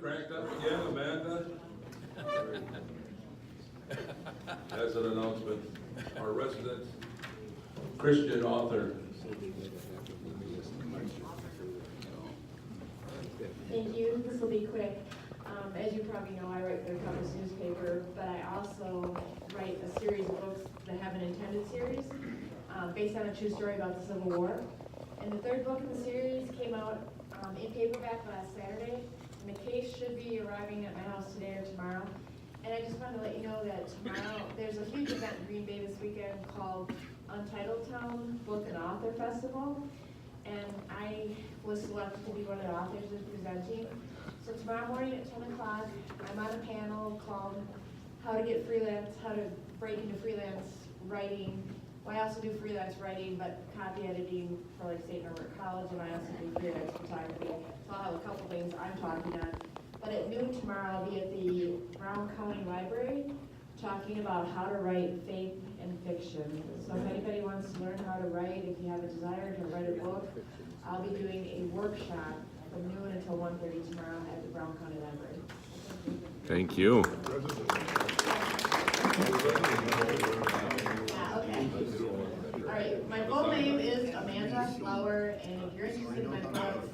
cranked up again, Amanda? As an announcement, our resident Christian author. Thank you. This will be quick. As you probably know, I write the Compass newspaper, but I also write a series of books that have an intended series based on a true story about the Civil War. And the third book in the series came out in paperback last Saturday, and the case should be arriving at my house today or tomorrow. And I just wanted to let you know that tomorrow there's a huge event in Green Bay this weekend called Untitled Town Book and Author Festival. And I was selected to be one of the authors that's presenting. So tomorrow morning at 10 o'clock, I'm on a panel called How to Get Freelance, How to Break into Freelance Writing. Well, I also do freelance writing, but copy editing for like St. Norbert College, and I also do freelance photography. So I'll have a couple things I'm talking on. But at noon tomorrow, I'll be at the Brown County Library talking about how to write faith and fiction. So if anybody wants to learn how to write, if you have a desire to write a book, I'll be doing a workshop from noon until 1:30 tomorrow at the Brown County Library. Thank you. Okay. All right, my full name is Amanda Flower, and if you're interested in my books,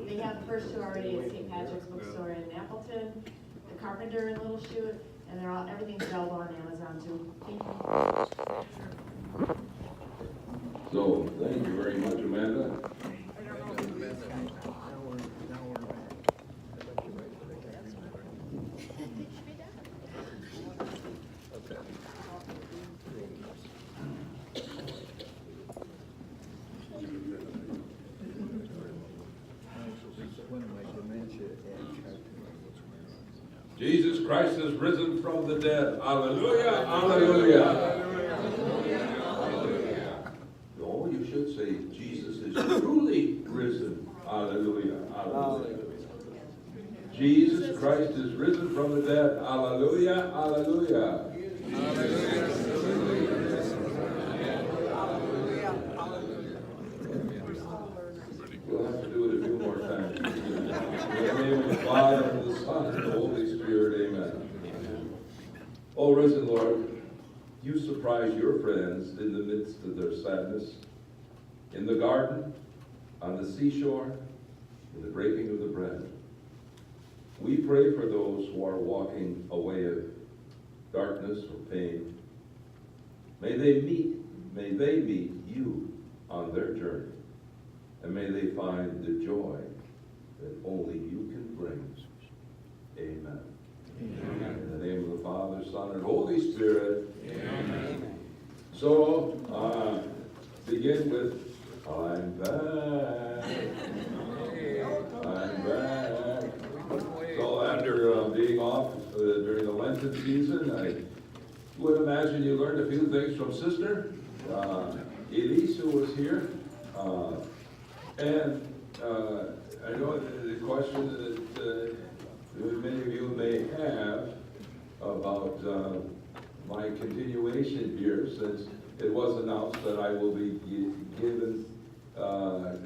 they have the first two already at St. Patrick's Bookstore in Appleton, The Carpenter in Little Chute, and everything's available on Amazon too. Thank you. So, thank you very much, Amanda. Jesus Christ is risen from the dead. Hallelujah, hallelujah. Hallelujah. Oh, you should say Jesus is truly risen. Hallelujah, hallelujah. Jesus Christ is risen from the dead. Hallelujah, hallelujah. We'll have to do it a few more times. In the name of the Father, and the Son, and the Holy Spirit, amen. O risen Lord, you surprise your friends in the midst of their sadness, in the garden, on the seashore, in the breaking of the bread. We pray for those who are walking a way of darkness or pain. May they meet you on their journey, and may they find the joy that only you can bring. Amen. Amen. In the name of the Father, Son, and Holy Spirit. Amen. So, begin with, I'm back. I'm back. So after being off during the Lenten season, I would imagine you learned a few things from Sister Elise, who was here. And I know the question that many of you may have about my continuation here, since it was announced that I will be given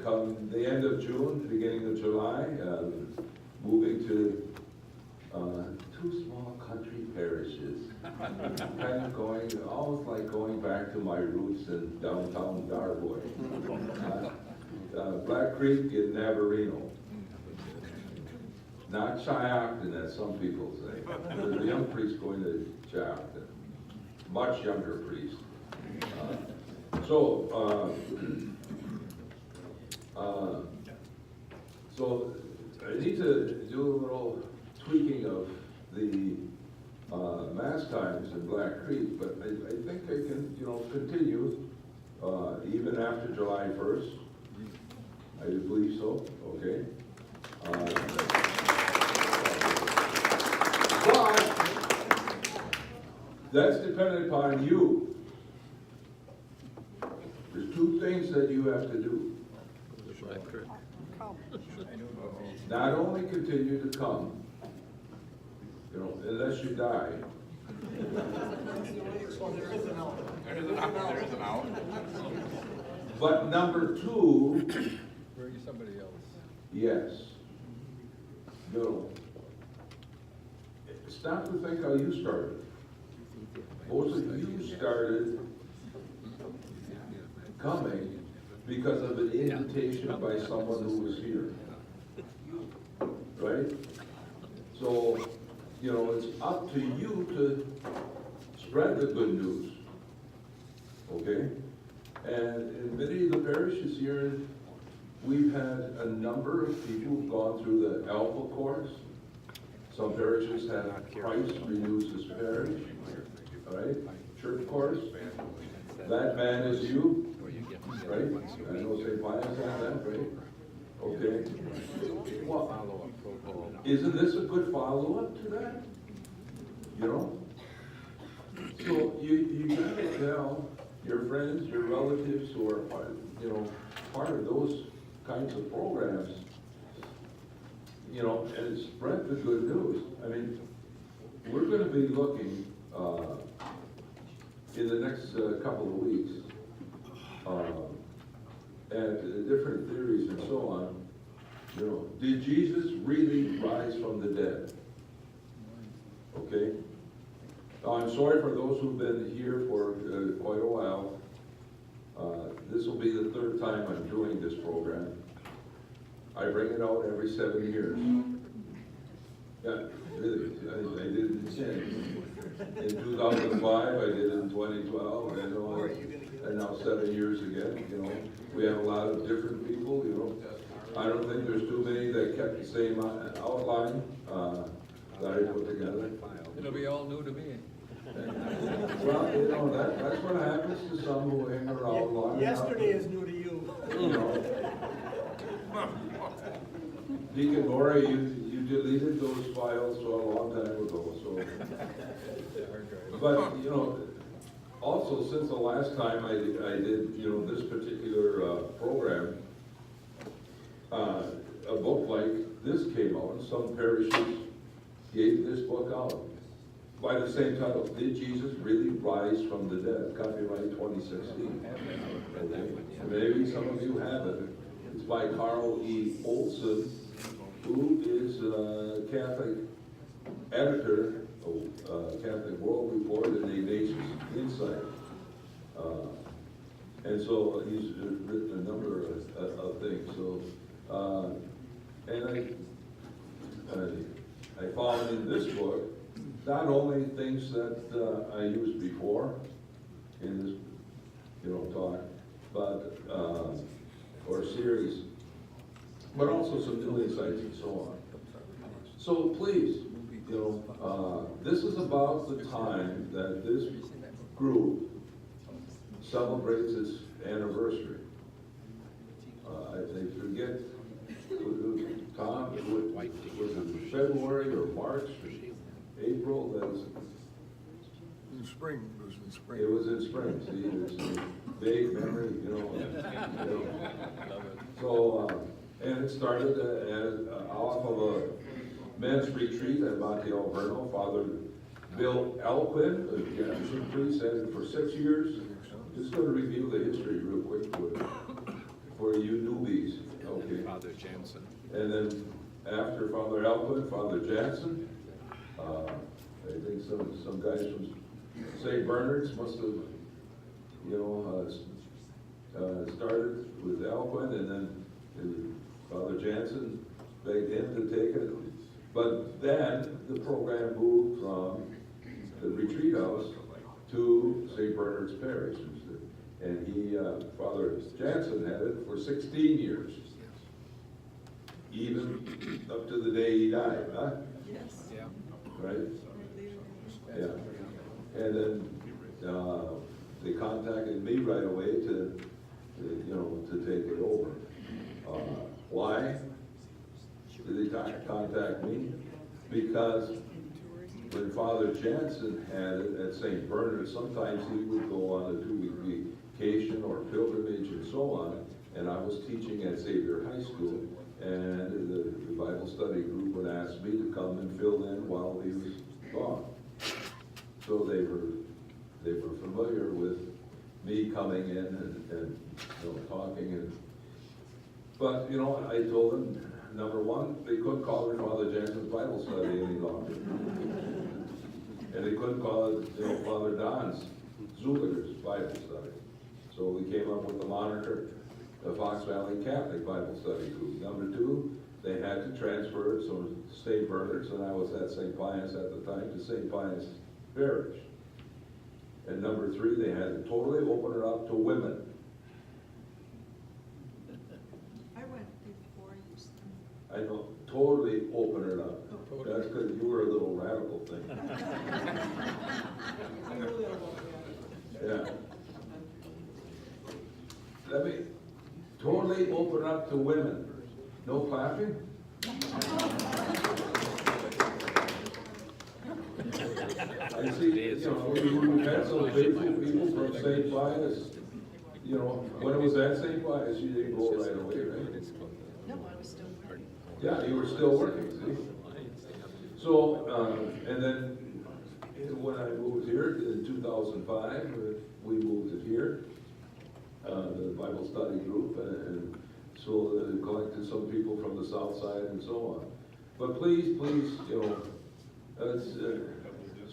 come the end of June, beginning of July, moving to two small country parishes. Kind of going, almost like going back to my roots in downtown Darboy. Black Creek in Navarino. Not Chiocton, as some people say. There's a young priest going to Chiocton. Much younger priest. So I need to do a little tweaking of the mass times in Black Creek, but I think I can, continue even after July 1st. I do believe so. Okay. But that's dependent upon you. There's two things that you have to do. Not only continue to come, unless you die. But number two, Bring somebody else. yes. No. stop to think how you started. Most of you started coming because of an invitation by someone who was here. Right? So, you know, it's up to you to spread the good news. Okay? And in many of the parishes here, we've had a number of people who've gone through the Alpha course. Some parishes have Christ Renews His Parish. All right? Church course. That man is you. Right? I know St. Pius had that, right? Okay. Well, isn't this a good follow-up to that? You know? So you gotta tell your friends, your relatives who are part of those kinds of programs, you know, and spread the good news. I mean, we're gonna be looking in the next couple of weeks at different theories and so on. You know, did Jesus really rise from the dead? Okay? Now, I'm sorry for those who've been here for quite a while. This will be the third time I'm doing this program. I bring it out every 7 years. Yeah, really, I did it in 10. In 2005, I did it in 2012, and now 7 years again, you know. We have a lot of different people, you know. I don't think there's too many that kept the same outline that I put together. It'll be all new to me. Well, you know, that's what happens to some who hang around long enough. Yesterday is new to you. You know. Deacon Laura, you deleted those files a long time ago, so. But, you know, also since the last time I did, you know, this particular program, a book like this came out, and some parishes gave this book out by the same title, Did Jesus Really Rise from the Dead? Copyright 2016. Okay. Maybe some of you have it. It's by Carl E. Olson, who is a Catholic editor of Catholic World Report and A Nation's Insight. And so he's written a number of things. So, and I found in this book not only things that I used before in this, you know, talk, but or series, but also some new insights and so on. So please, you know, this is about the time that this group celebrates its anniversary. I forget, Tom, was it February or March, April? That was In spring, it was in spring. It was in spring. See, it's a vague memory, you know. So, and it started off of a men's retreat at Monte Alverno. Father Bill Alquin, a Capuchin priest, had it for 6 years. Just going to review the history real quick for you newbies. Okay. Father Jansen. And then after Father Alquin, Father Jansen. I think some guys from St. Bernard's must have, you know, started with Alquin, and then Father Jansen begged him to take it. But then the program moved from the retreat house to St. Bernard's Parish. And he, Father Jansen had it for 16 years. Even up to the day he died, huh? Yes. Yeah. Right? Yeah. And then they contacted me right away to take it over. Why did they contact me? Because when Father Jansen had it at St. Bernard, sometimes he would go on a 2-week vacation or pilgrimage and so on, and I was teaching at Xavier High School, and the Bible study group would ask me to come and fill in while he was gone. So they were familiar with me coming in and you know, talking, but you know, I told them, number one, they couldn't call it Father Jansen's Bible study any longer. And they couldn't call it, Father Don Zuleger's Bible study. So we came up with the moniker, the Fox Valley Catholic Bible Study Group. Number 2, they had to transfer it from St. Bernard's, and I was at St. Pius at the time, to St. Pius Parish. And number 3, they had to totally open it up to women. I went before you. I know, totally open it up. Oh. That's because you were a little radical thing. Yeah. Let me totally open up to women. No clapping? I see, we've had some faithful people from St. Pius. When it was at St. Pius, you didn't go right away, right? No, I was still working. Yeah, you were still working, see? So, and then when I moved here in 2005, we moved it here, the Bible study group, and so it collected some people from the south side and so on. But please,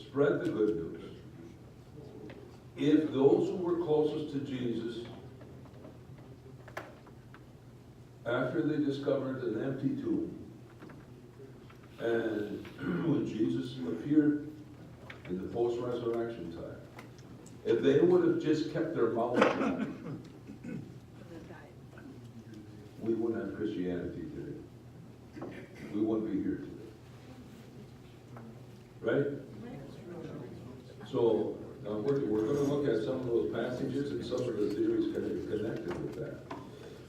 spread the good news. If those who were closest to Jesus, after they discovered an empty tomb, and when Jesus appeared in the post-resurrection time, if they would have just kept their mouth shut, we wouldn't have Christianity today. We wouldn't be here today. Right? So we're going to look at some of those passages and some of the theories connected with that.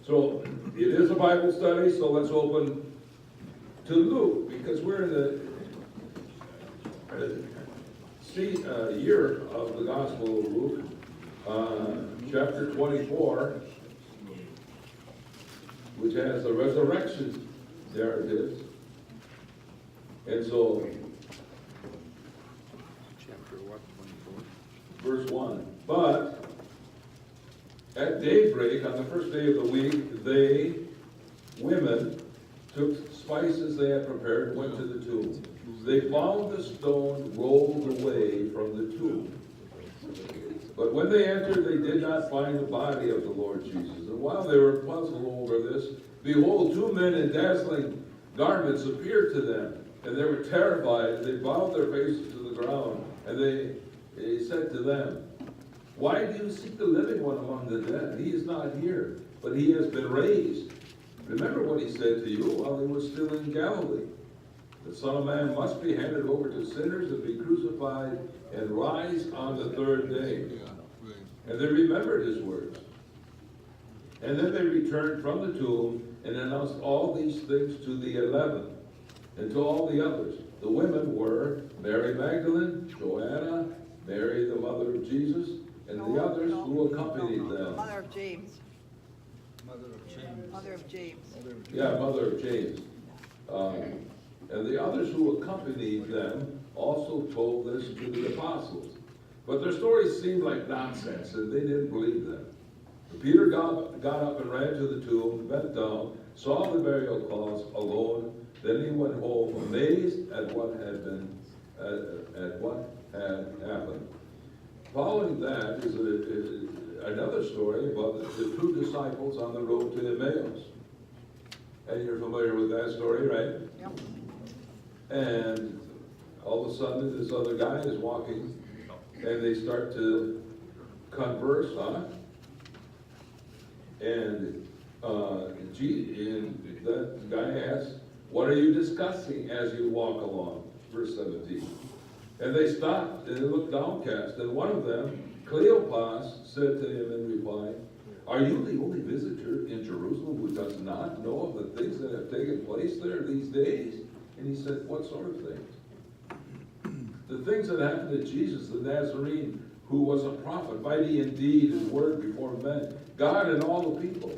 So it is a Bible study, so let's open to Luke, because we're in the year of the Gospel of Luke, chapter 24, which has the resurrection. There it is. And so, Chapter what, 24? verse 1. But at daybreak, on the first day of the week, women, took spices they had prepared and went to the tomb. They found the stone rolled away from the tomb. But when they entered, they did not find the body of the Lord Jesus. And while they were puzzled over this, behold, 2 men in dazzling garments appeared to them. And they were terrified, and they bowed their faces to the ground. And they said to them, why do you seek the living one among the dead? He is not here, but he has been raised. Remember what he said to you while he was still in Galilee. The Son of Man must be handed over to sinners and be crucified and rise on the 3rd day. And they remembered his words. And then they returned from the tomb and announced all these things to the 11 and to all the others. The women were Mary Magdalene, Joanna, Mary the mother of Jesus, and the others who accompanied them. Mother of James. Mother of James. Mother of James. Yeah, mother of James. And the others who accompanied them also told this to the apostles. But their stories seemed like nonsense, and they didn't believe them. Peter got up and ran to the tomb, bent down, saw the burial cloths alone. Then he went home, amazed at what had happened. Following that is another story about the 2 disciples on the road to Emmaus. And you're familiar with that story, right? Yep. And all of a sudden, this other guy is walking, and they start to converse, And that guy asks, what are you discussing as you walk along? Verse 17. And they stopped and looked downcast. And one of them, Cleopas, said to him in reply, are you the only visitor in Jerusalem who does not know of the things that have taken place there these days? And he said, what sort of things? The things that happened to Jesus the Nazarene, who was a prophet, mighty in deed and word before men, God and all the people.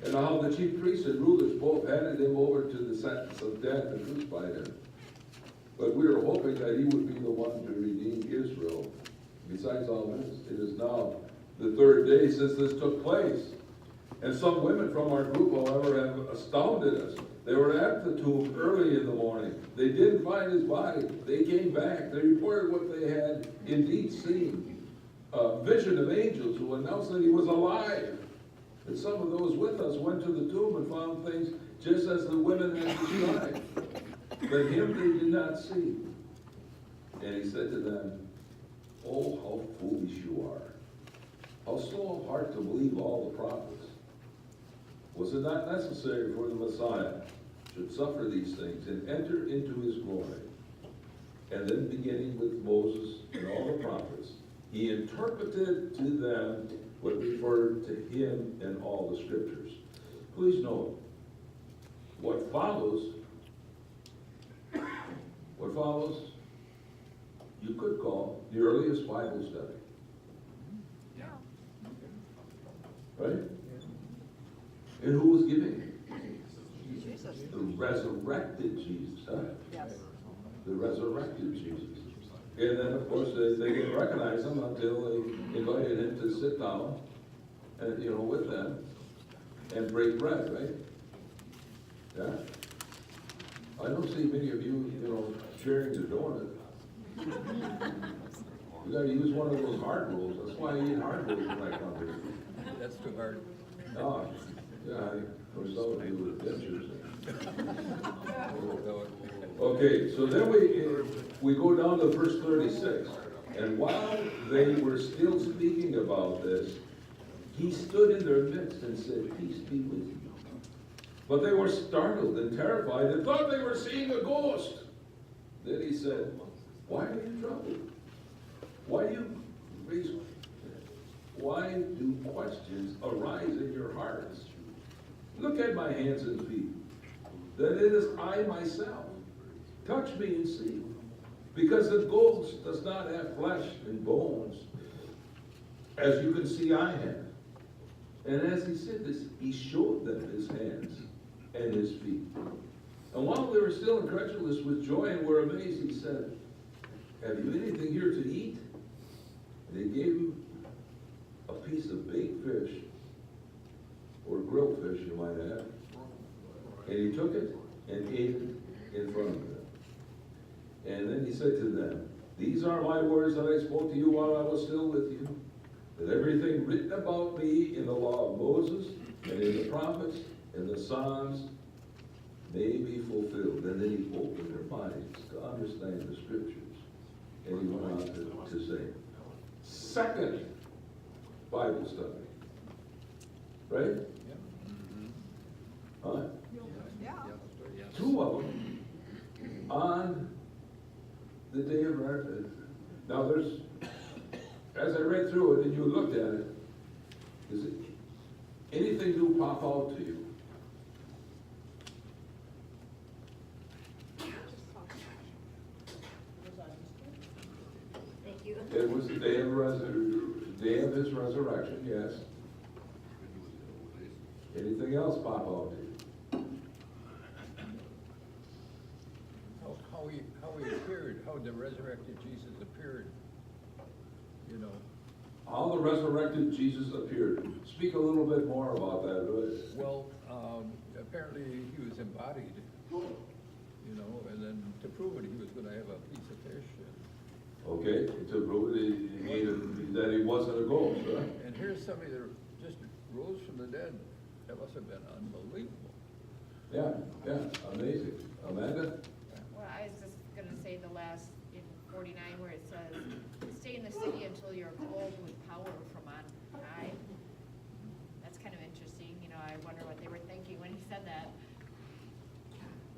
And how the chief priests and rulers both handed him over to the sentence of death and crucified him. But we were hoping that he would be the one to redeem Israel. Besides all this, it is now the 3rd day since this took place. And some women from our group, however, have astounded us. They were at the tomb early in the morning. They didn't find his body. They came back. They reported what they had indeed seen. A vision of angels who announced that he was alive. And some of those with us went to the tomb and found things just as the women had described. But him they did not see. And he said to them, "Oh, how foolish you are. How slow of heart to believe all the prophets. Was it not necessary for the Messiah should suffer these things and enter into his glory?" And then beginning with Moses and all the prophets, he interpreted to them what referred to him in all the scriptures. Please note, what follows, you could call the earliest Bible study. Right? And who was giving it? Jesus. The resurrected Jesus, huh? Yes. The resurrected Jesus. And then, of course, they didn't recognize him until they invited him to sit down, and with them, and break bread, right? Yeah. I don't see many of you, sharing the donut. You got to use one of those hard rules. That's why I eat hard rules when I come here. That's too hard. Oh, yeah, I was so do with dentures. Okay, so then we go down to verse 36. And while they were still speaking about this, he stood in their midst and said, "Peace be with you." But they were startled and terrified and thought they were seeing a ghost. Then he said, "Why are you troubled? Why do questions arise in your hearts? Look at my hands and feet, that it is I myself. Touch me and see. Because the ghost does not have flesh and bones, as you can see I have." And as he said this, he showed them his hands and his feet. And while they were still incredulous with joy and were amazed, he said, "Have you anything here to eat?" And they gave him a piece of baked fish, or grilled fish, you might add. And he took it and ate it in front of them. And then he said to them, "These are my words that I spoke to you while I was still with you, that everything written about me in the law of Moses and in the prophets and the Psalms may be fulfilled." And then he opened their minds to understand the scriptures. And he went on to say, second Bible study. Right? Huh? Yeah. Two of them on the day of resurrection. Now there's, as I read through it and you looked at it, does anything new pop out to you? Thank you. It was the day of his resurrection, yes. Anything else pop out to you? How he appeared, how the resurrected Jesus appeared, How the resurrected Jesus appeared. Speak a little bit more about that, Louis. Well, apparently he was embodied, and then to prove it, he was gonna have a piece of fish. Okay, to prove that he wasn't a ghost, right? And here's somebody that just rose from the dead. That must have been unbelievable. Yeah, amazing. Amanda? Well, I was just gonna say the last, in 49, where it says, "Stay in the city until you're clothed with power from on high." That's kind of interesting, I wonder what they were thinking when he said that.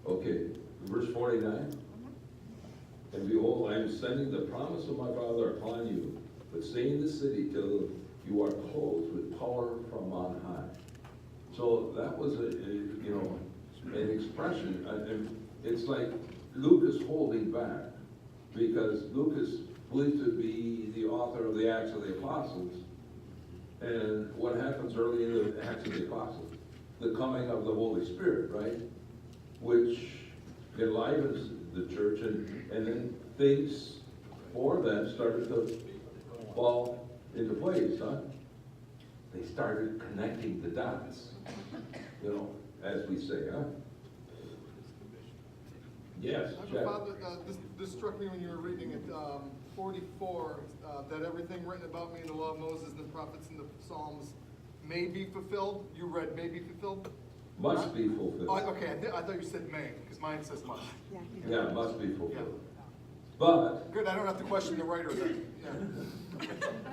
Okay, verse 49. "And behold, I am sending the promise of my Father upon you, but stay in the city till you are clothed with power from on high." So that was an expression, and it's like Luke is holding back, because Luke is believed to be the author of the Acts of the Apostles. And what happens early in the Acts of the Apostles? The coming of the Holy Spirit, right? Which enlivens the church, and then things for them started to fall into place, huh? They started connecting the dots, as we say, huh? Yes, Jeff? Father, this struck me when you were reading it, 44, that everything written about me in the law of Moses and the prophets and the Psalms may be fulfilled. You read may be fulfilled? Must be fulfilled. Oh, okay, I thought you said may, because mine says must. Yeah, must be fulfilled. Yeah. But, Good, I don't have to question the writer then. Yeah.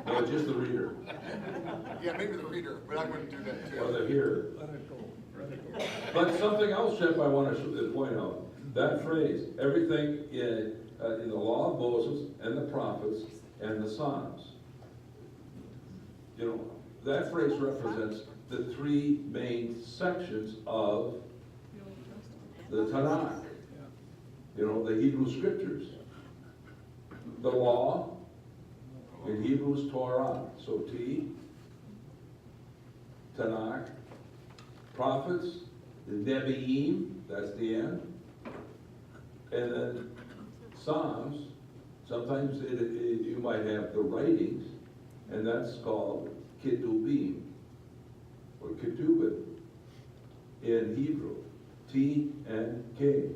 no, just the reader, Yeah, maybe the reader, but I wouldn't do that or too. the hearer. Let it go, let it go. But something else, Jeff, I want to point out, that phrase, everything in the law of Moses and the prophets and the Psalms. You know, that phrase represents the three main sections of the Tanakh. You know, the Hebrew scriptures. The law, in Hebrew is Torah, so T, Tanakh, prophets, the Nevi'im, that's the end, and then Psalms. Sometimes you might have the writings, and that's called Ketubim, or Ketubim in Hebrew, T and K,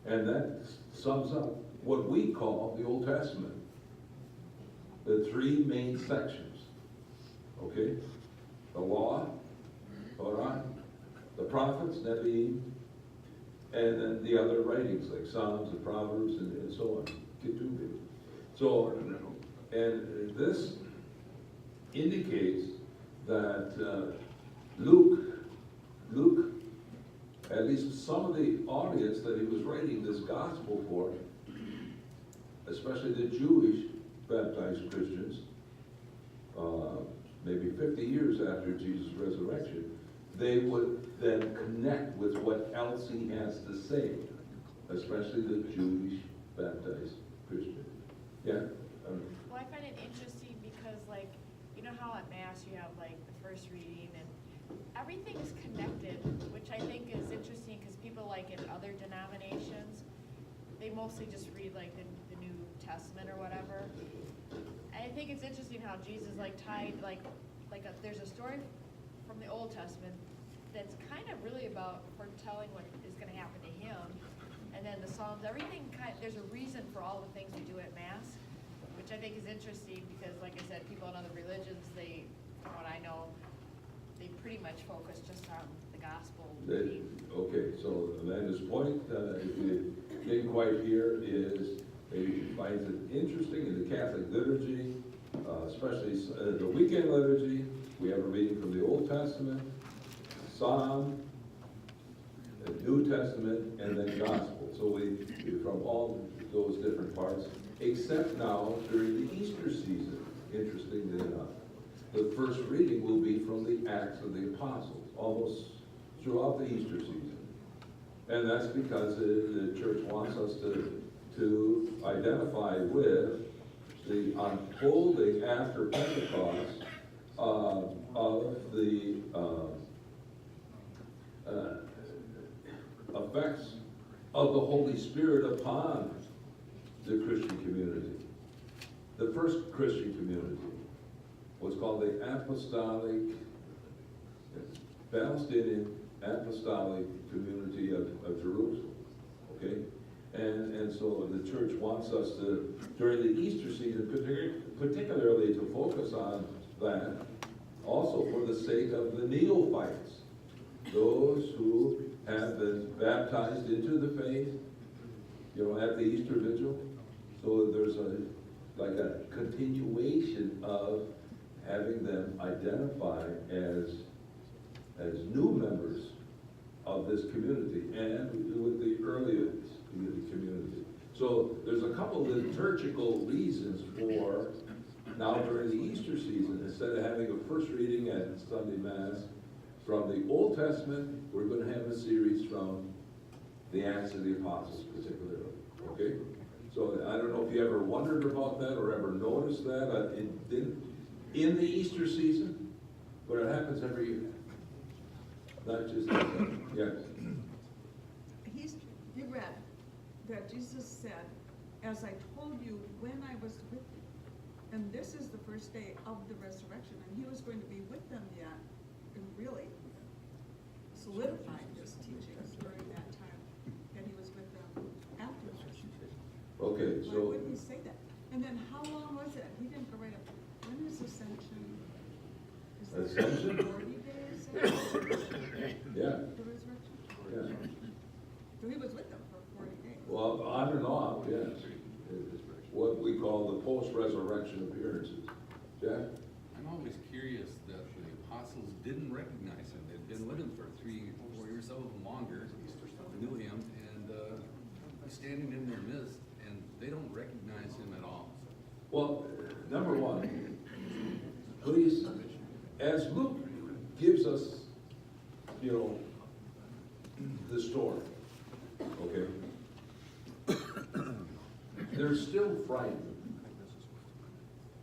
and that sums up what we call the Old Testament. The three main sections, okay? The law, Torah, the prophets, Nevi'im, and then the other writings like Psalms and Proverbs and so on, Ketubim. So, and this indicates that Luke, at least some of the audience that he was writing this gospel for, especially the Jewish baptized Christians, maybe 50 years after Jesus' resurrection, they would then connect with what else he has to say, especially the Jewish baptized Christian. Yeah? Well, I find it interesting because, like, you know how at Mass you have, like, the first reading and everything's connected, which I think is interesting because people, like, in other denominations, they mostly just read, like, the New Testament or whatever. And I think it's interesting how Jesus, like, tied, there's a story from the Old Testament that's kind of really about foretelling what is going to happen to him. And then the Psalms, everything there's a reason for all the things we do at Mass, which I think is interesting because, like I said, people in other religions, from what I know, they pretty much focus just on the gospel. Okay, so Amanda's point, if you didn't quite hear, is he finds it interesting in the Catholic liturgy, especially the weekend liturgy. We have a reading from the Old Testament, Psalm, the New Testament, and then Gospel. So we from all those different parts, except now during the Easter season, interestingly enough. The first reading will be from the Acts of the Apostles, almost throughout the Easter season. And that's because the church wants us to identify with the unfolding after Pentecost of the effects of the Holy Spirit upon the Christian community. The first Christian community was called the Palestinian Apostolic Community of Jerusalem, okay? And so the church wants us to, during the Easter season, particularly to focus on that, also for the sake of the neophytes, those who have been baptized into the faith, at the Easter Vigil. So there's a continuation of having them identify as new members of this community and with the earliest community. So there's a couple of liturgical reasons for now during the Easter season, instead of having a first reading at Sunday Mass from the Old Testament, we're going to have a series from the Acts of the Apostles particularly, okay? So I don't know if you ever wondered about that or ever noticed that in the Easter season, but it happens every year. Not just, yes. You read that Jesus said, as I told you when I was with you, and this is the first day of the resurrection, and he was going to be with them yet, and really solidified his teachings during that time, and he was with them after Okay, Why so, wouldn't he say that? And then how long was it? He didn't go right up. When is Ascension? Is that Ascension? 40 days? after yeah, The resurrection? yeah. So he was with them for 40 days. Well, on and off, yes. What we call the post-resurrection appearances. Jack? I'm always curious that the apostles didn't recognize him. They'd been with him for 3 or 4 years, some of them longer, knew him, and he's standing in their midst, and they don't recognize him at all. Well, number one, please, as Luke gives us, you know, the story, okay? They're still frightened,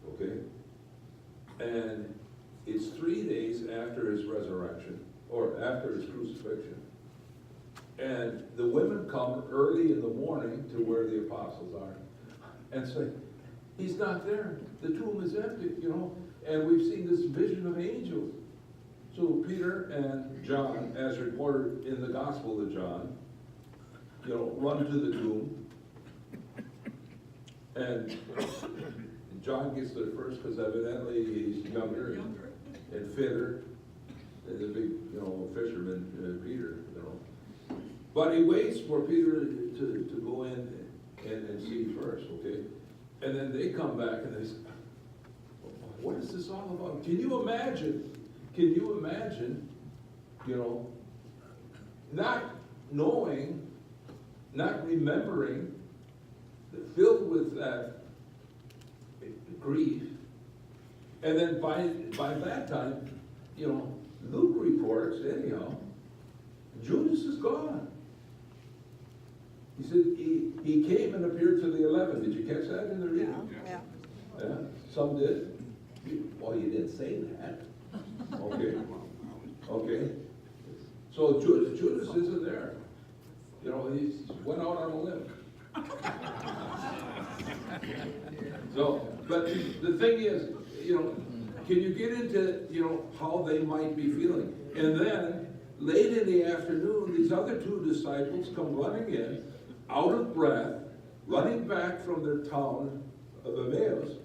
okay? And it's 3 days after his resurrection, or after his crucifixion. And the women come early in the morning to where the apostles are and say, he's not there, the tomb is empty, you know, and we've seen this vision of angels. So Peter and John, as reported in the Gospel of John, you know, run to the tomb. And John gets there first because evidently he's younger and fitter than the big, you know, fisherman, Peter, you know. But he waits for Peter to go in and see first, okay? And then they come back and they say, what is this all about? Can you imagine, you know, not knowing, not remembering, filled with that grief, and then by that time, you know, Luke reports, anyhow, Judas is gone. He said he came and appeared to the 11. Did you catch that in the reading? Yeah. Yeah, some did. Well, you didn't say that. Okay. Okay. So Judas isn't there. You know, he went out on a limb. So, but the thing is, you know, can you get into, you know, how they might be feeling? And then, late in the afternoon, these other 2 disciples come running in, out of breath, running back from their town of Emmaus,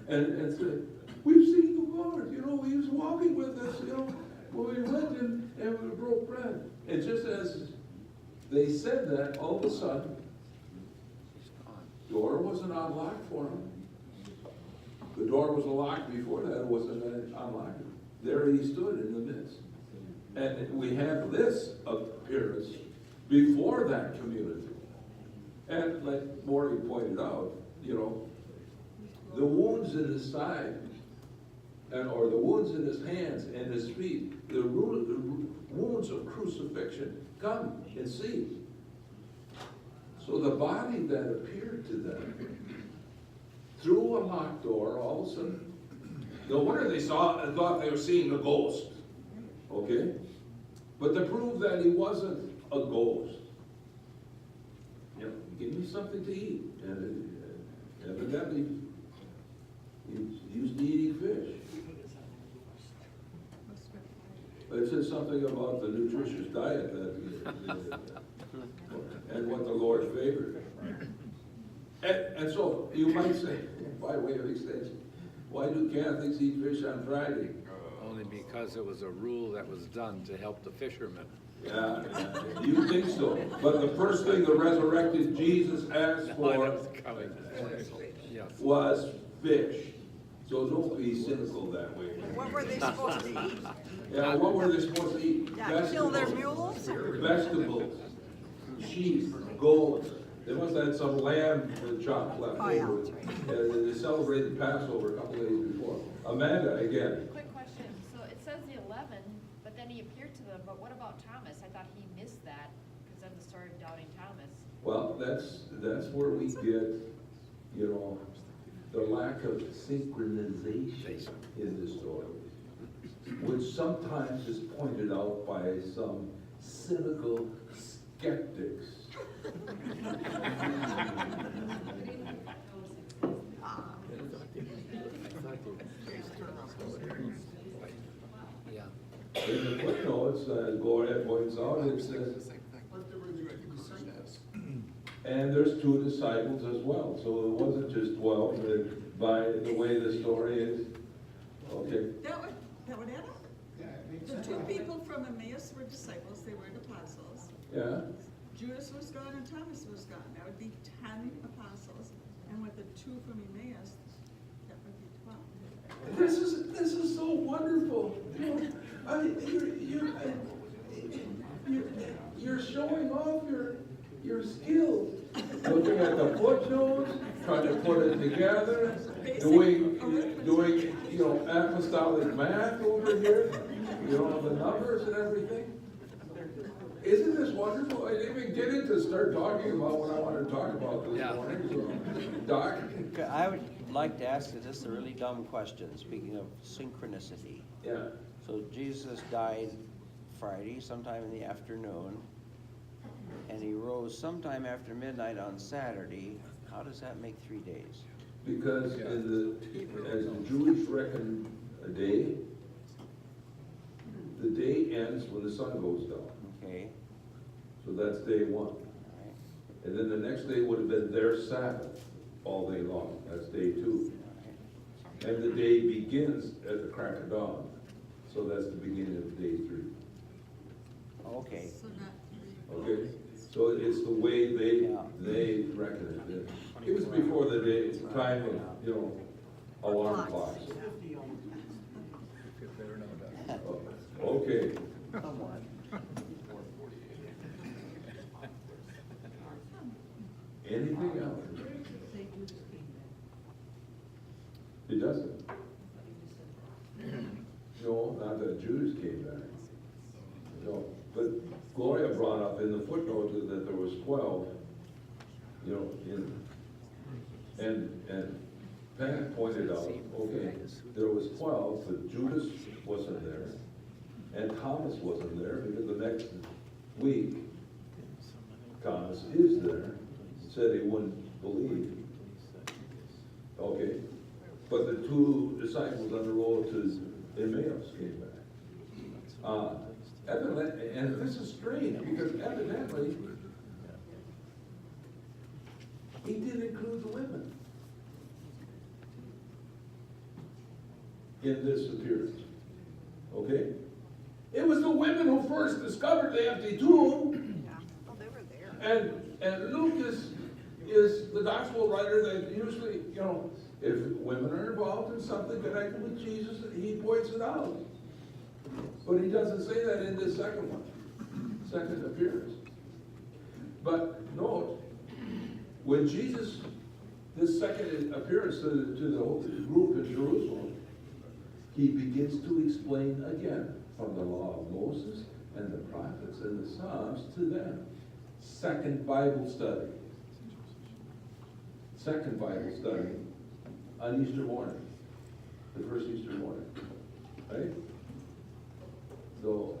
and say, we've seen the Lord, you know, he was walking with us, you know, when we went and we broke bread. And just as they said that, all of a sudden, the door wasn't unlocked for him. The door was locked before that, it wasn't unlocked. There he stood in the midst. And we have this appearance before that community. And like Maury pointed out, you know, the wounds in his side, or the wounds in his hands and his feet, the wounds of crucifixion, come and see. So the body that appeared to them through a locked door, all of a sudden, no wonder they thought they were seeing a ghost. Okay? But to prove that he wasn't a ghost, you know, give me something to eat. And evidently, he was eating fish. But it says something about the nutritious diet and what the Lord favored. And so you might say, by way of extension, why do Catholics eat fish on Friday? Only because it was a rule that was done to help the fishermen. Yeah, you think so. But the first thing the resurrected Jesus asked for Yes. was fish. So don't be cynical that way. What were they supposed to eat? Yeah, what were they supposed to eat? Yeah, kill their mules? Vegetables, sheep, goats. They must have had some lamb chop left Oh, yeah, over. that's They celebrated Passover a couple days before. Amanda, again. Quick question, so it says the 11, but then he appeared to them, but what about Thomas? I thought he missed that, because then the story of doubting Thomas. Well, that's where we get, you know, the lack of synchronization in the story, which sometimes is pointed out by some cynical skeptics. Yeah. In the footnotes, Gloria points out, it says, And there's 2 disciples as well, so it wasn't just 12, but by the way the story is. Okay, That would add up. The 2 people from Emmaus were disciples, they weren't apostles. yeah. Judas was gone and Thomas was gone, that would be 10 apostles. And with the 2 from Emmaus, that would be 12. This is so wonderful. You know, I mean, you're showing off your skills. Looking at the footnotes, trying to put it together, doing you know, apostolic math over here, you know, the numbers and everything. Isn't this wonderful? I didn't even get into start talking about what I want to talk about this morning. So, Doc? Okay, I would like to ask you just a really dumb question, speaking of synchronicity. Yeah. So Jesus died Friday, sometime in the afternoon, and he rose sometime after midnight on Saturday. How does that make 3 days? Because as the Jewish reckon a day, the day ends when the sun goes down. Okay, So that's day 1. all right, And then the next day would have been their Sabbath all day long. That's day 2. all And the day begins at the crack of dawn. So that's the beginning of day 3. right. Okay, So not 3. Okay? So it's the way they reckon it. It was before the time of, you know, alarm clocks. If they're not done. Okay. come on. Anything else? It doesn't. No, not that Judas came back. No, but Gloria brought up in the footnote that there was 12, you know, and Pat pointed out, okay, there was 12, but Judas wasn't there, and Thomas wasn't there, because the next week, Thomas is there, said he wouldn't believe. Okay, but the 2 disciples on the road to Emmaus came back. Evidently, and this is strange, because evidently, he did include the women in this appearance. Okay? It was the women who first discovered the empty tomb. Yeah, oh, they were there. And Luke is the gospel writer that usually, you know, if women are involved in something connected with Jesus, he points it out. But he doesn't say that in this second appearance. But note, when Jesus, this second appearance to the whole group in Jerusalem, he begins to explain again from the law of Moses and the prophets and the Psalms to them. Second Bible study. Second Bible study on Easter morning, the first Easter morning, right? So,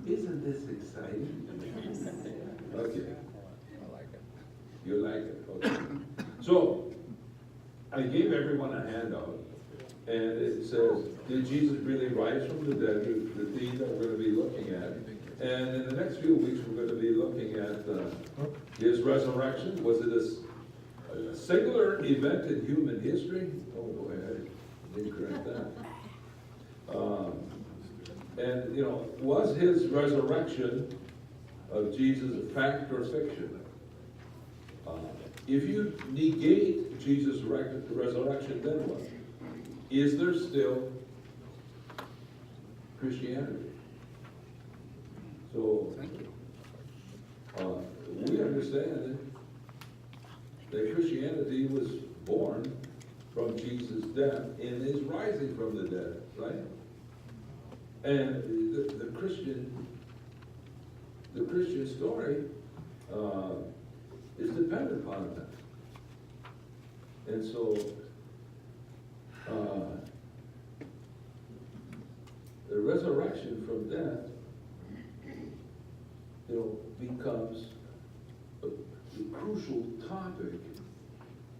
isn't this exciting? Okay, I like it. you like it, okay. So, I gave everyone a handout, and it says, did Jesus really rise from the dead? The theme that we're going to be looking at. And in the next few weeks, we're going to be looking at his resurrection. Was it a singular event in human history? Oh, go ahead. Didn't correct that. And, you know, was his resurrection of Jesus a fact or fiction? If you negate Jesus' resurrection, then what? Is there still Christianity? So, we understand that Christianity was born from Jesus' death and is rising from the dead, right? And the Christian story is dependent upon that. And so, the resurrection from death, you know, becomes a crucial topic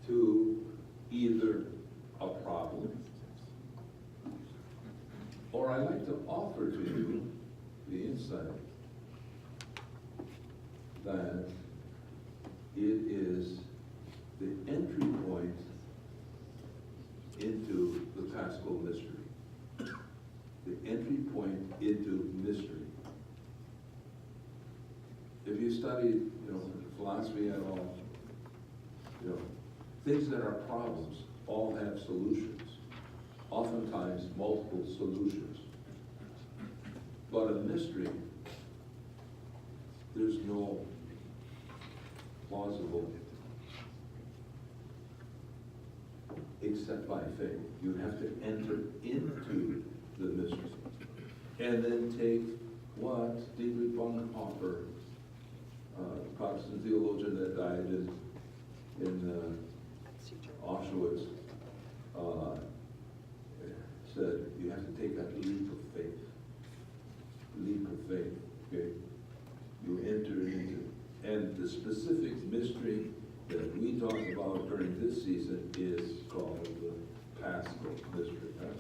to either a problem, or I like to offer to you the insight that it is the entry point into the Paschal mystery. The entry point into mystery. If you study, philosophy at all, things that are problems all have solutions. Oftentimes, multiple solutions. But a mystery, there's no plausible except by faith. You have to enter into the mystery. And then take what Dietrich Bonhoeffer, Protestant theologian that died in Auschwitz, said, you have to take that leap of faith. Leap of faith, okay? You enter into, and the specific mystery that we talk about during this season is called the Paschal mystery. Right?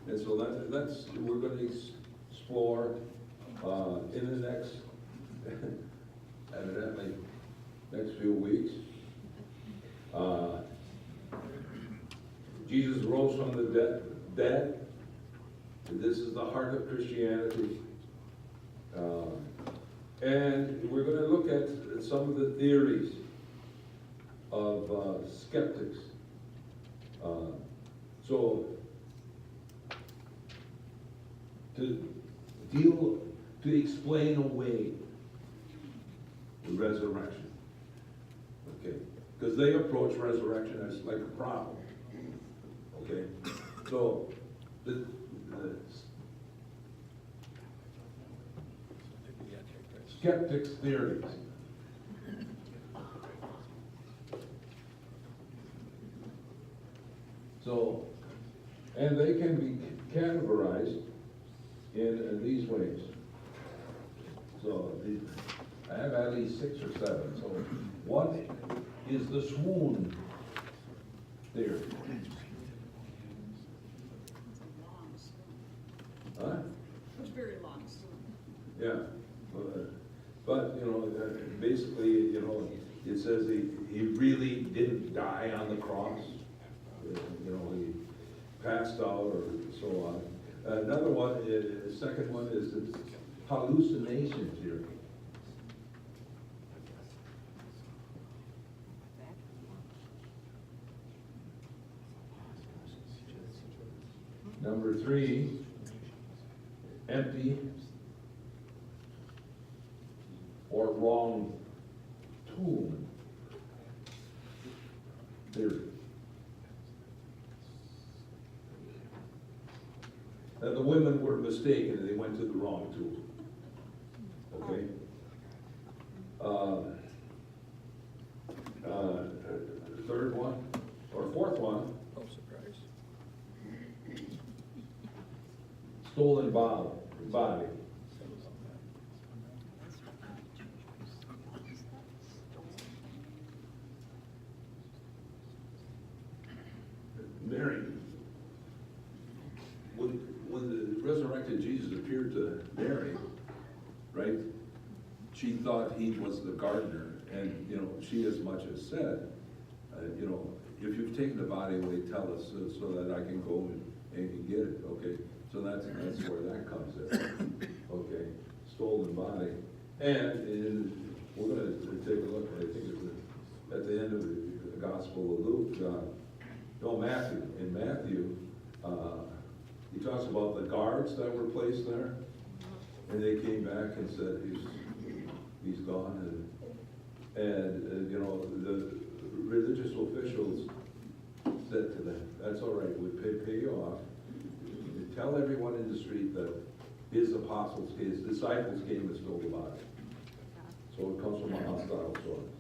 And so that's we're going to explore in the next, evidently, next few weeks. Jesus rose from the dead. This is the heart of Christianity. And we're going to look at some of the theories of skeptics. So, to explain away the resurrection. Okay? Because they approach resurrection as like a problem. Okay? So, the skeptics' theories. So, and they can be categorized in these ways. So, I have at least 6 or 7. So, one is the swoon theory. Huh? It's very long, so. Yeah, but basically, it says he really didn't die on the cross. He passed out or so on. Another one, second one is the hallucination theory. Number 3, empty or wrong tomb theory. That the women were mistaken and they went to the wrong tomb. Okay? Third one, or fourth one, No surprise. stolen body. Mary, when the resurrected Jesus appeared to Mary, right, she thought he was the gardener, and she as much as said, if you've taken the body away, tell us so that I can go and get it. Okay, so that's where that comes in. Okay, stolen body, and we're going to take a look. I think it's at the end of the Gospel of Luke. Matthew. In Matthew, he talks about the guards that were placed there, and they came back and said he's gone, and the religious officials said to them, "That's all right. We'll pay you off. Tell everyone in the street that his disciples came and stole the body." So it comes from a hostile source.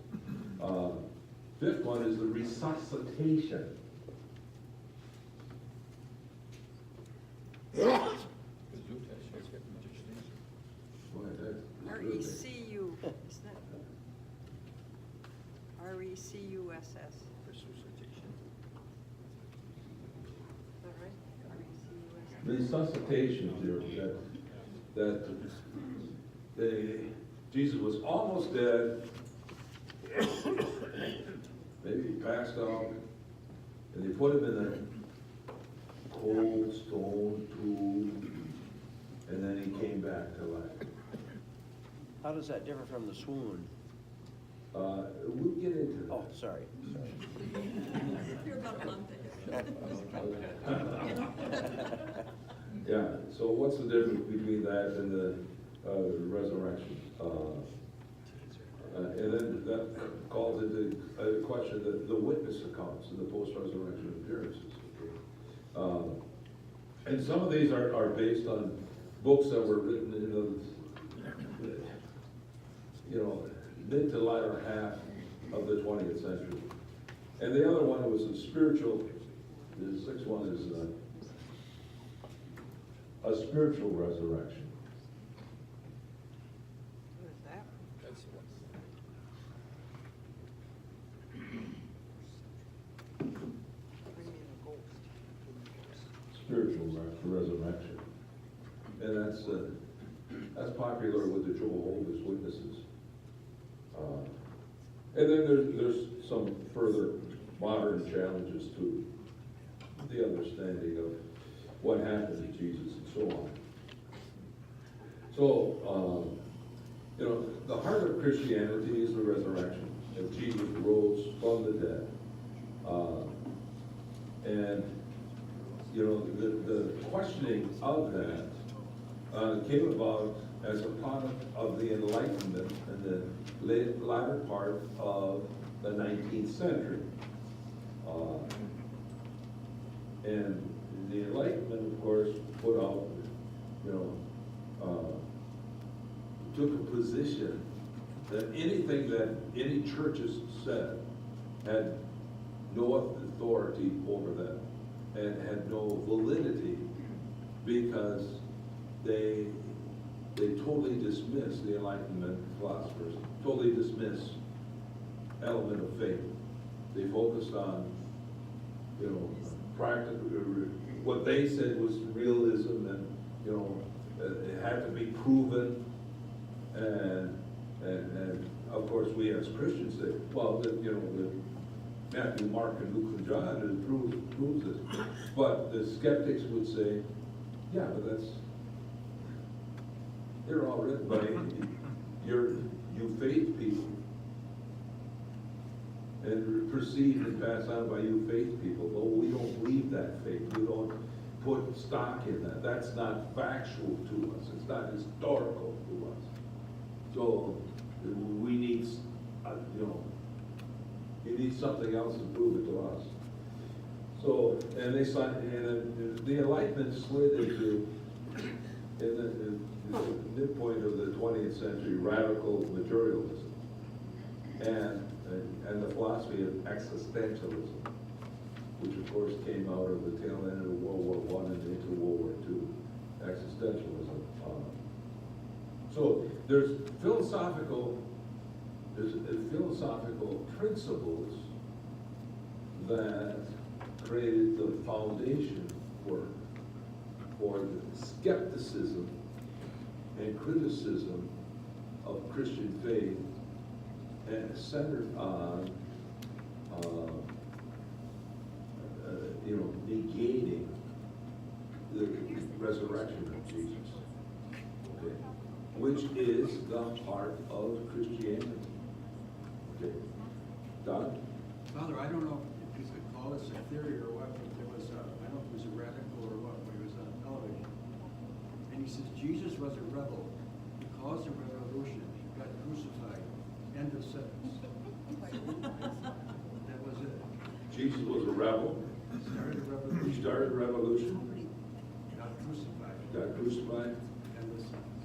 Fifth one is the resuscitation. RECU, isn't it? RECUSS. Resuscitation. Is that right? RECUSS. Resuscitation theory, that Jesus was almost dead. Maybe he passed out, and they put him in a cold stone tomb, and then he came back to life. How does that differ from the swoon? We'll get into that. Oh, sorry. You're about a month ahead. Yeah, so what's the difference between that and the resurrection? And then that calls into question the witness accounts and the post-resurrection appearances. Okay? And some of these are based on books that were written in the, mid to latter half of the 20th century. And the other one was a spiritual, the sixth one is a spiritual resurrection. What is that? That's the one. Bring in a ghost. Spiritual resurrection. And that's popular with the Jehovah's Witnesses. And then there's some further modern challenges to the understanding of what happened to Jesus and so on. So, the heart of Christianity is the resurrection, and Jesus rose from the dead. And the questioning of that came about as a product of the Enlightenment in the latter part of the 19th century. And the Enlightenment, of course, put out, took a position that anything that any churches said had no authority over them and had no validity because they totally dismiss the Enlightenment philosophers, totally dismiss element of faith. They focused on, practical, what they said was realism, and it had to be proven, and of course we as Christians say, well, the Matthew, Mark, and Luke, and John proves this. But the skeptics would say, yeah, but they're all written by you faith people, and perceived and passed on by you faith people. Well, we don't believe that faith. We don't put stock in that. That's not factual to us. It's not historical to us. So we need, you need something else to prove it to us. So, and the Enlightenment slid into, in the midpoint of the 20th century, radical materialism and the philosophy of existentialism, which of course came out of the tail end of World War I and into World War II, existentialism. So there's philosophical principles that created the foundation for the skepticism and criticism of Christian faith, and centered on negating the resurrection of Jesus, okay, which is the heart of Christianity. Okay, Don? Father, I don't know if you could call this a theory or what, but there was I don't know if it was a radical or what, but he was on television. And he says, Jesus was a rebel. He caused a revolution. He got crucified. End of sentence. That was it. Jesus was a rebel. Started a revolution. He started a revolution. Got crucified. Got crucified. End of sentence.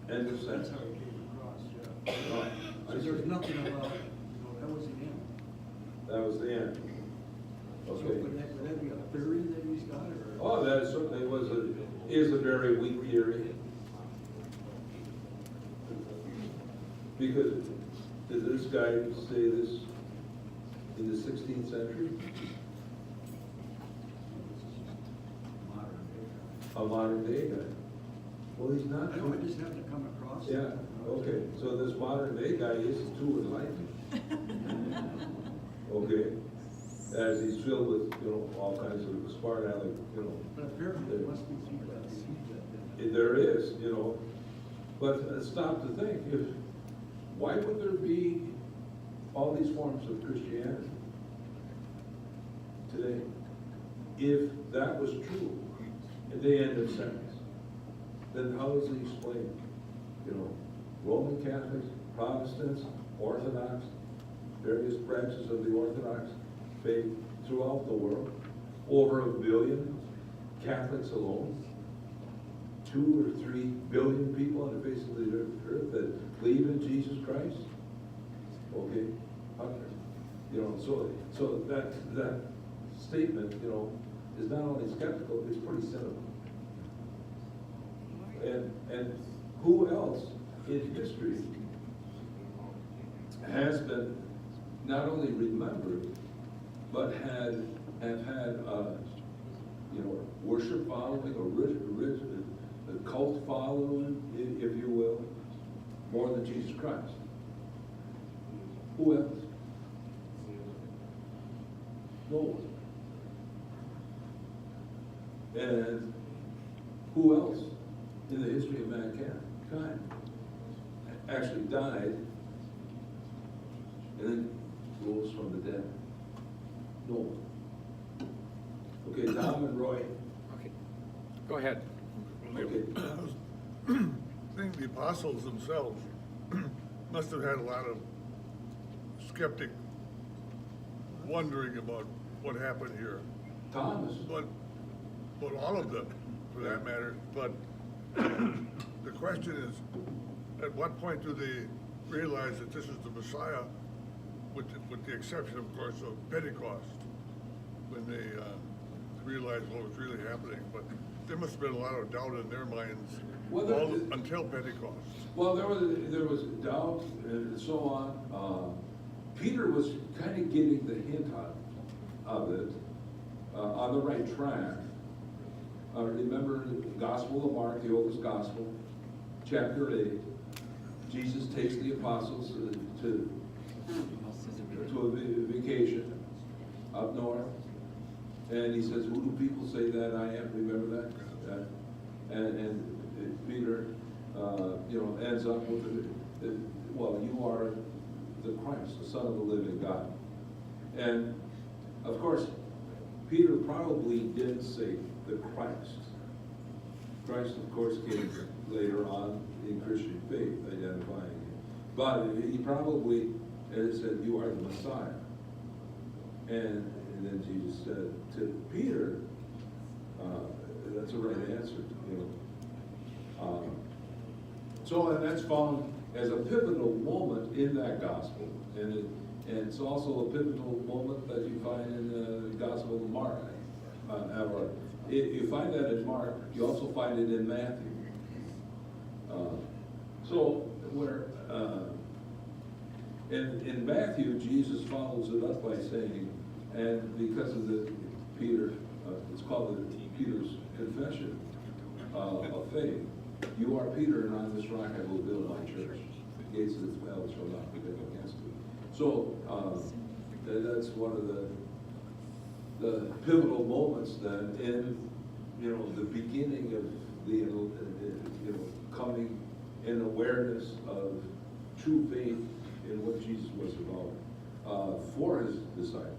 End of That's sentence. how he came across, yeah. Oh, I So see. there's nothing about, that was the end. That was the end. So Okay. would that be a theory that he's got, or? Oh, that certainly is a very weak theory. Because did this guy say this in the 16th century? Modern day. A modern day guy. Well, he's not. I know, I just happened to come across it. Yeah, Okay, so this modern day guy isn't too enlightened. Okay, as he's filled with, all kinds of smart aleck, But apparently there must be people that see that. there is, but stop to think, why would there be all these forms of Christianity today? If that was true at the end of sentence, then how does he explain, Roman Catholics, Protestants, Orthodox, various branches of the Orthodox faith throughout the world, over 1 billion Catholics alone, 2 or 3 billion people on the face of the earth that believe in Jesus Christ. Okay, so that statement, is not only skeptical, it's pretty cynical. And who else in history has been not only remembered, but have had worship following, or a cult following, if you will, more than Jesus Christ? Who else? No one. And who else in the history of mankind actually died and then rose from the dead? No one. Okay, Tom and Roy. Okay, go ahead. Okay. I think the apostles themselves must have had a lot of skeptic wondering about what happened here. Thomas. But all of them, for that matter. But the question is, at what point do they realize that this is the Messiah, with the exception, of course, of Pentecost, when they realized what was really happening? But there must have been a lot of doubt in their minds until Pentecost. Well, there was doubt and so on. Peter was kind of getting the hint of it, on the right track. Remember the Gospel of Mark, the oldest Gospel, chapter 8. Jesus takes the apostles to a vacation up north, and he says, "Who do people say that I am?" Remember that? And Peter, ends up with, well, you are the Christ, the Son of the living God. And of course, Peter probably didn't say the Christ. Christ, of course, came later on in Christian faith, identifying him. But he probably said, "You are the Messiah." And then Jesus said to Peter, that's the right answer, So that's found as a pivotal moment in that gospel. And it's also a pivotal moment that you find in the Gospel of Mark. You find that in Mark, you also find it in Matthew. In Matthew, Jesus follows it up by saying, and because of Peter, it's called Peter's confession of faith. "You are Peter, and on this rock I will build my church. The gates of hell shall not prevail against it." So that's one of the pivotal moments then in the beginning of the coming in awareness of true faith in what Jesus was about for his disciples.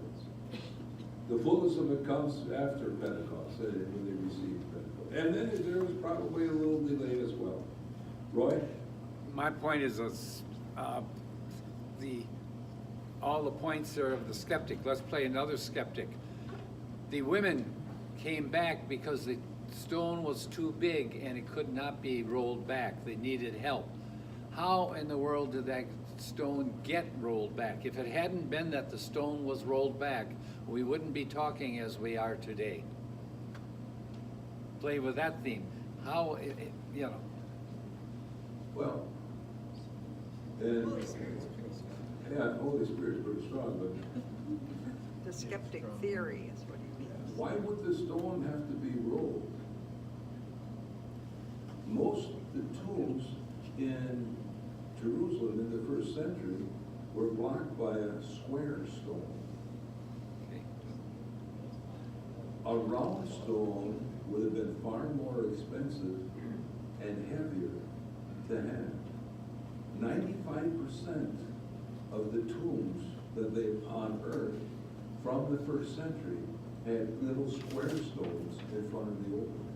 The fullness of it comes after Pentecost, when they received Pentecost. And then there was probably a little delay as well. Roy? My point is, all the points are of the skeptic. Let's play another skeptic. The women came back because the stone was too big and it could not be rolled back. They needed help. How in the world did that stone get rolled back? If it hadn't been that the stone was rolled back, we wouldn't be talking as we are today. Play with that theme. How, Well, Holy Spirit's pretty strong. yeah, Holy Spirit's pretty strong, but The skeptic theory is what he means. why would the stone have to be rolled? Most of the tombs in Jerusalem in the first century were blocked by a square stone. Okay. A round stone would have been far more expensive and heavier to have. 95% of the tombs that they unearthed from the first century had little square stones in front of the opening.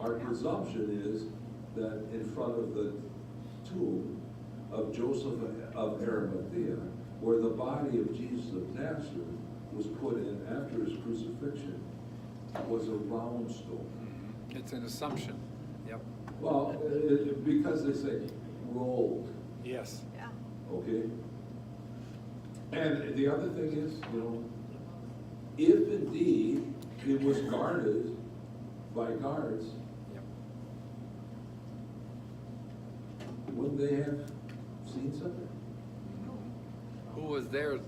Our presumption is that in front of the tomb of Joseph of Arimathea, where the body of Jesus of Nazareth was put in after his crucifixion, was a round stone. It's an assumption, yep. Well, because they say rolled, Yes. Yeah. okay? And the other thing is, you know, if indeed it was guarded by guards, Yep. wouldn't they have seen something? Who was there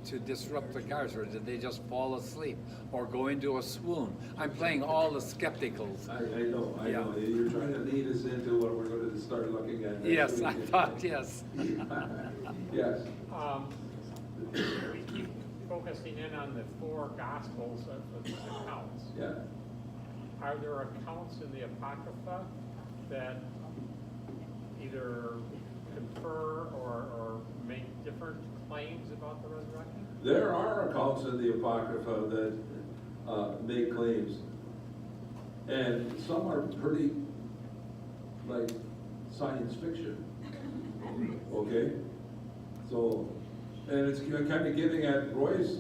to disrupt the guards, or did they just fall asleep or go into a swoon? I'm playing all the skepticals. I know, I Yeah. know. You're trying to lead us into what we're going to start looking at next Yes, week. I thought, yes. Yes. We keep focusing in on the four gospels of the accounts. Yeah. Are there accounts in the Apocrypha that either confer or make different claims about the resurrection? There are accounts in the Apocrypha that make claims, and some are pretty, like, science fiction, okay? So, and it's kind of getting at Roy's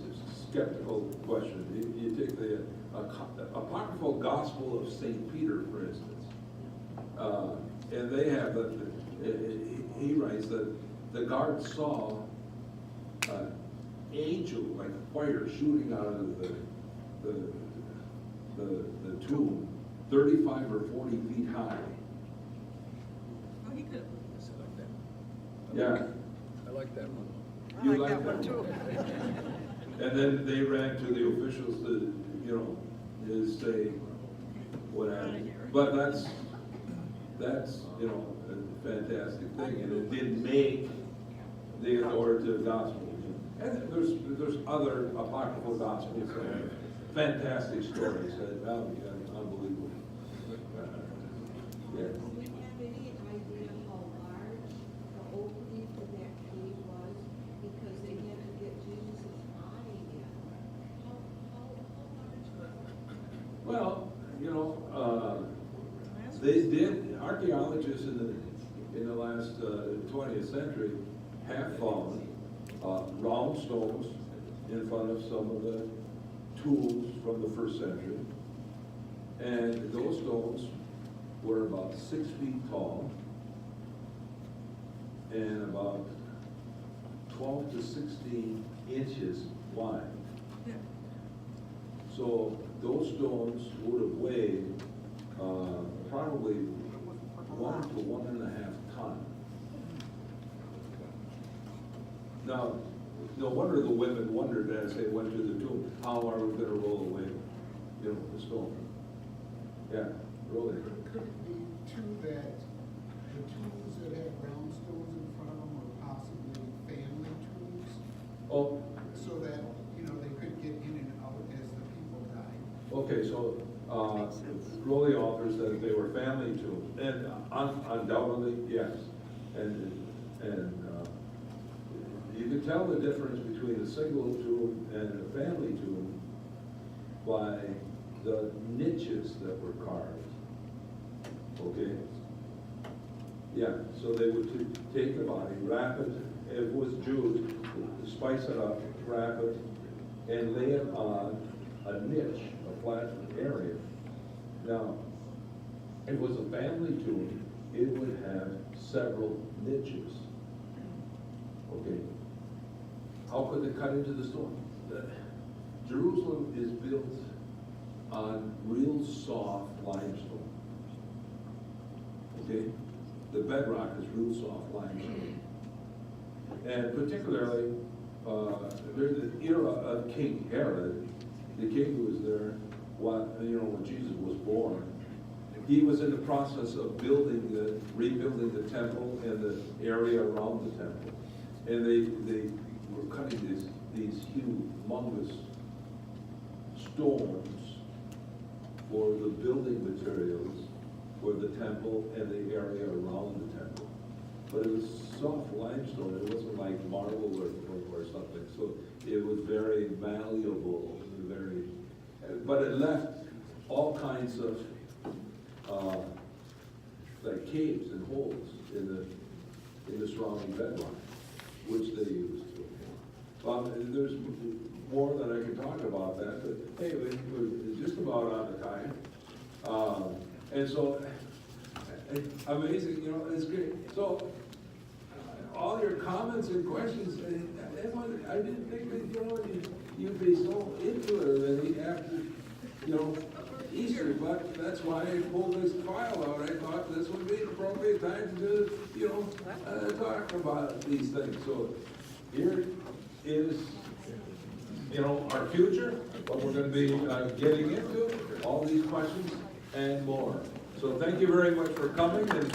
skeptical question. You take the Apocryphal Gospel of St. Peter, for instance, and they have, he writes that the guards saw an angel like fire shooting out of the tomb, 35 or 40 feet high. Oh, he could have put this. Yeah. I like that one. I You like like that one that too. And then they ran to the officials to, you know, to say what happened. But that's, you know, a fantastic thing, and it did make the authoritative gospel. And there's other apocryphal gospels that have fantastic stories that unbelievable. Yeah. Do we have any idea how large the opening for that cave was? Because they had to get Jesus' body in. How large was it? Well, you know, they did, archaeologists in the last 20th century have found round stones in front of some of the tombs from the first century. And those stones were about 6 feet tall and about 12 to 16 inches wide. Yeah. So those stones would have weighed probably 1 to 1.5 tons. Now, no wonder the women wondered as they went to the tomb, how are we going to roll away, you know, the stone? Yeah, roll it. Could it be too that the tombs that had round stones in front of them were possibly family tombs? Oh, So that, you know, they could get in and out as the people died? okay, so Rowley offers that they were family tombs, and undoubtedly, yes. And you can tell the difference between a single tomb and a family tomb by the niches that were carved. Okay? Yeah, so they would take the body, wrap it, if it was Jews, spice it up, wrap it, and lay it on a niche, a flat area. Now, if it was a family tomb, it would have several niches. Okay? How could they cut into the stone? Jerusalem is built on real soft limestone. Okay? The bedrock is real soft limestone. And particularly, during the era of King Herod, the king who was there, when Jesus was born, he was in the process of rebuilding the temple and the area around the temple. And they were cutting these humongous stones for the building materials for the temple and the area around the temple. But it was soft limestone, it wasn't like marble or something, so it was very malleable, but it left all kinds of, like caves and holes in the surrounding bedrock, which they used. There's more that I can talk about that, but hey, we're just about out of time. And so, amazing, you know, it's great. So, all your comments and questions, I didn't think that, you know, you'd be so into it after, you know, Easter, but that's why I pulled this file out. I thought this would be an appropriate time to, you know, talk about these things. So, here is, you know, our future, what we're going to be getting into, all these questions and more. So thank you very much for coming and